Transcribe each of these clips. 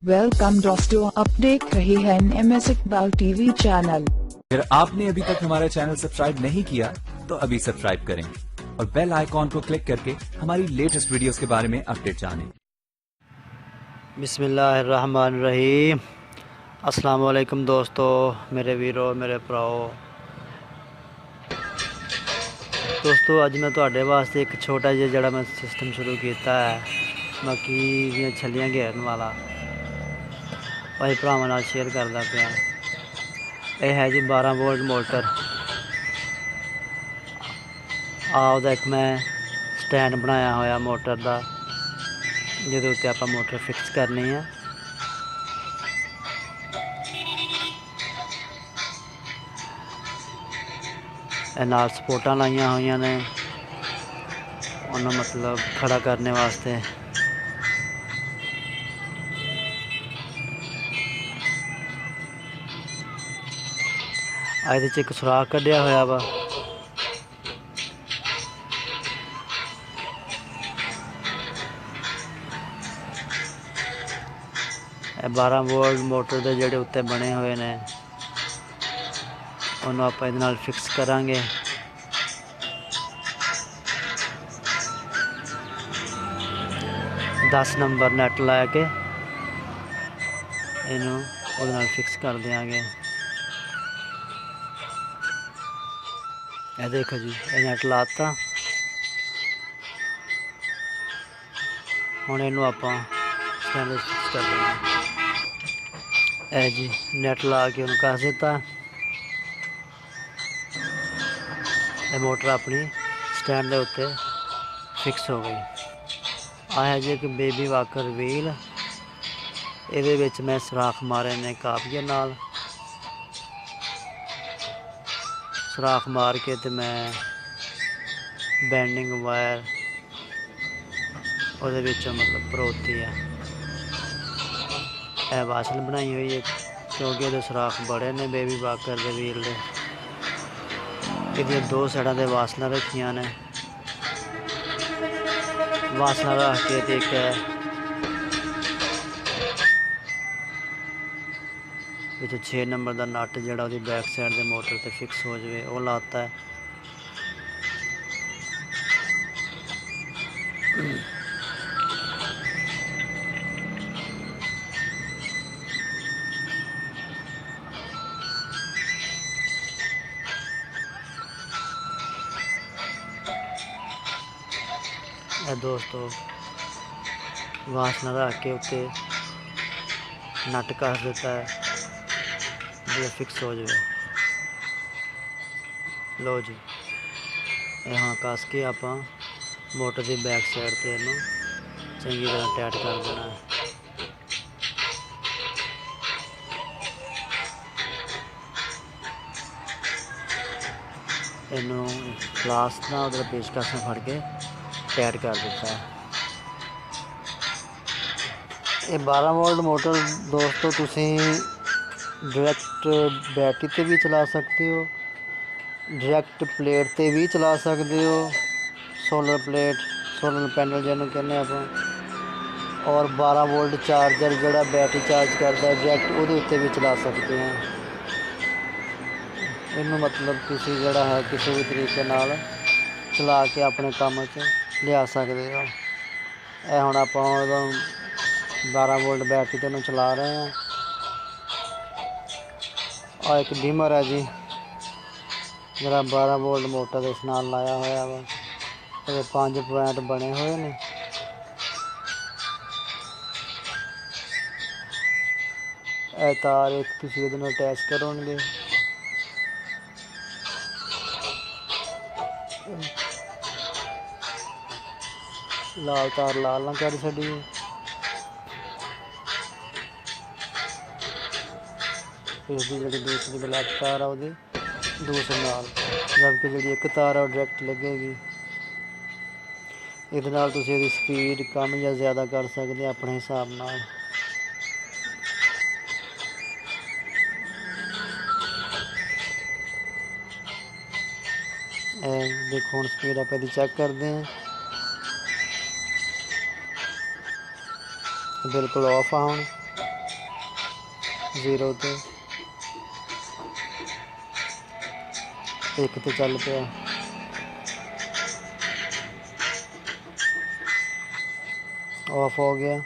Welcome दोस्तों, आप देख रहे हैं एमएस इकबाल टीवी चैनल। अगर आपने अभी तक हमारा चैनल सब्सक्राइब नहीं किया तो अभी सब्सक्राइब करें और बेल आइकॉन को क्लिक करके हमारी लेटेस्ट वीडियोस के बारे में अपडेट जानें। बिस्मिल्लाहिर्रहमानिर्रहीम। अस्सलाम वालेकुम दोस्तों, मेरे वीरों मेरे भराओ। दोस्तों अज मैं तुहाडे वास्ते एक छोटा जिहा जिहड़ा मैं सिस्टम शुरू किया है मक्की दी छलियां घेरन वाला, भाई भरावां नाल शेयर करदा पिया। यह है जी 12 वोल्ट मोटर। आपदा एक मैं स्टैंड बनाया होया मोटर का, जिहदे उत्ते आपां मोटर फिक्स करनी है। नाल सपोर्टां लाइया हुई ने उन्होंने मतलब खड़ा करने वास्ते। ਇਹਦੇ 'ਚ एक सुराख कढ़िया होया वा। ਇਹ 12 वोल्ट मोटर के ਜਿਹੜੇ उत्ते बने हुए ने उन्होंने आप ਇਹਦੇ ਨਾਲ फिक्स करांगे। दस नंबर नैट ला के इनू ਉਹਦੇ ਨਾਲ फिक्स कर देंगे। ਇਹ देखो जी, ਇਹ नैट लाता। ਹੁਣ ਇਹਨੂੰ ਆਪਾਂ स्टैंड फिक्स कर देंगे। जी नैट ला के उन्होंने कस दिता। मोटर अपनी स्टैंड के उत्ते फिक्स हो गई। आ है जी एक बेबी वाकर व्हील। ਇਹਦੇ ਵਿੱਚ मैं सुराख मारे ने काफिए नाल। सुराख मार के तो मैं बैंडिंग वायर ਉਹਦੇ ਵਿੱਚੋਂ मतलब परोती है। यह वासल बनाई हुई है क्योंकि ये सुराख बड़े ने बेबी वाकर के व्हील के। ये दो साइडों से वासलां रखियां ने। वासलां रख के ते एक विच 6 नंबर का नट जिहड़ा उसदी बैक साइड के मोटर ते फिक्स हो जाए वो लाता है। दोस्तों वासना रख के उत्ते नट कस देता है जो फिक्स हो जाए। लो जी, यहाँ कस के आप मोटर की बैक साइड से इनू चंगी तरह टाइट कर देना है। इनू प्लास ना उधर पेचकस में फड़ के टाइट कर देता है। ये 12 वोल्ट मोटर दोस्तों तुसी डायरैक्ट बैटरी ते भी चला सकते हो, डायरैक्ट प्लेट ते भी चला सकते हो। सोलर प्लेट, सोलर पैनल जिन्होंने कहने आप, और 12 वोल्ट चार्जर जोड़ा बैटरी चार्ज करता है डायरैक्ट वो भी चला सकते हैं। इनू मतलब तुसी जोड़ा है किसी भी तरीके नाल चला के अपने काम च लिया सकते हो। यह हुण आप 12 वोल्ट बैटरी तो चला रहे हैं। और एक डिमर है जी जरा 12 वोल्ट मोटर इस नाल लाया होया वा। 5 पॉइंट बने हुए ने। तार एक तुसी इहदे नाल अटैच करोगे। लाल तार लाल ना कर छड़ी। इसकी जी दूसरी ब्लैक तार है वो दूसरे नाल, जबकि जी एक तार है वो डायरैक्ट लगेगी। इहदे नाल तुसीं इहदी स्पीड कम या ज़्यादा कर सकते अपने हिसाब नाल। देखो हुण स्पीड आप इहदी चेक करते हैं, बिल्कुल ऑफ आ हुण। 0 ਤੇ 1 ਤੇ ਚੱਲ ਪਿਆ। ਆਫ ਹੋ ਗਿਆ।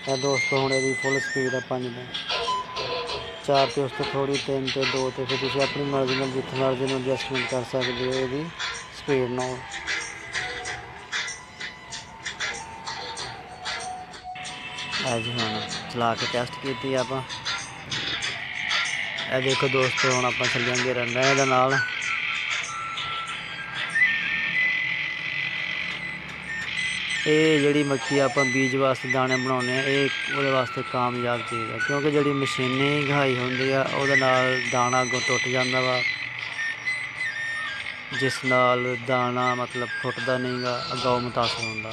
ਇਹ ਦੋਸਤੋ ਹੁਣ ਇਹਦੀ ਫੁੱਲ ਸਪੀਡ ਹੈ 5 ਤੇ 4 ਤੇ ਉਸ ਤੋਂ ਥੋੜੀ 3 ਤੇ 2 ਤੇ ਫਿਰ ਤੁਸੀਂ ਆਪਣੀ ਮਰਜ਼ੀ ਨਾਲ ਜਿੱਥੇ ਮਰਜ਼ੀ ਨੂੰ ਐਡਜਸਟਮੈਂਟ ਕਰ ਸਕਦੇ ਹੋ ਇਹਦੀ ਸਪੀਡ ਨਾਲ। ਅੱਜ ਹੁਣ ਚਲਾ ਕੇ ਟੈਸਟ ਕੀਤੀ ਆਪਾਂ। ਇਹ ਦੇਖੋ ਦੋਸਤੋ ਹੁਣ ਆਪਾਂ ਚੱਲਾਂਗੇ ਰੰਨਾਂ ਦੇ ਨਾਲ। ਇਹ ਜਿਹੜੀ ਮੱਕੀ ਆਪਾਂ ਬੀਜ ਵਾਸਤੇ ਦਾਣੇ ਬਣਾਉਂਦੇ ਆ ਇਹ ਉਹਦੇ ਵਾਸਤੇ ਕਾਮਯਾਬ ਚੀਜ਼ ਹੈ, ਕਿਉਂਕਿ ਜਿਹੜੀ ਮਸ਼ੀਨੀ ਗਹਾਈ ਹੁੰਦੀ ਆ ਉਹਦੇ ਨਾਲ ਦਾਣਾ ਅੱਗੋਂ ਟੁੱਟ ਜਾਂਦਾ ਵਾ, ਜਿਸ ਨਾਲ ਦਾਣਾ ਮਤਲਬ ਫੁੱਟਦਾ ਨਹੀਂ ਗਾ, ਅੱਗੋਂ ਮੁਤਾਸਰ ਹੁੰਦਾ।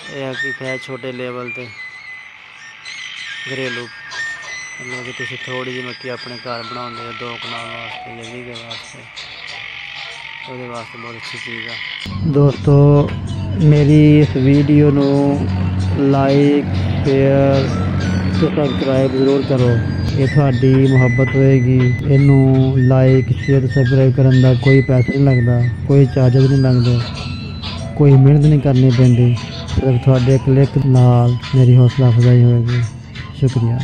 ਇਹ ਹਕੀਕਤ ਹੈ ਛੋਟੇ ਲੈਵਲ ਤੇ ਘਰੇਲੂ ਮਤਲਬ ਕਿ ਤੁਸੀਂ ਥੋੜ੍ਹੀ ਜਿਹੀ ਮੱਕੀ ਆਪਣੇ ਘਰ ਬਣਾਉਂਦੇ ਹੋ 2 ਕਨਾਲ ਵਾਸਤੇ ਜਾਂ 20 ਵਾਸਤੇ, ਉਹਦੇ ਵਾਸਤੇ ਬਹੁਤ ਅੱਛੀ ਚੀਜ਼ ਆ। ਦੋਸਤੋ ਮੇਰੀ ਇਸ ਵੀਡੀਓ ਨੂੰ ਲਾਈਕ ਸ਼ੇਅਰ ਤੇ ਸਬਸਕ੍ਰਾਈਬ ਜ਼ਰੂਰ ਕਰੋ, ਇਹ ਤੁਹਾਡੀ ਮੁਹੱਬਤ ਹੋਏਗੀ। ਇਹਨੂੰ ਲਾਈਕ ਸ਼ੇਅਰ ਸਬਸਕ੍ਰਾਈਬ ਕਰਨ ਦਾ ਕੋਈ ਪੈਸਾ ਨਹੀਂ ਲੱਗਦਾ, ਕੋਈ ਚਾਰਜਸ ਨਹੀਂ ਲੱਗਦੇ, ਕੋਈ ਮਿਹਨਤ ਨਹੀਂ ਕਰਨੀ ਪੈਂਦੀ, ਸਿਰਫ ਤੁਹਾਡੇ ਕਲਿੱਕ ਨਾਲ ਮੇਰੀ ਹੌਸਲਾ ਅਫਜ਼ਾਈ ਹੋਏਗੀ। ਸ਼ੁਕਰੀਆ।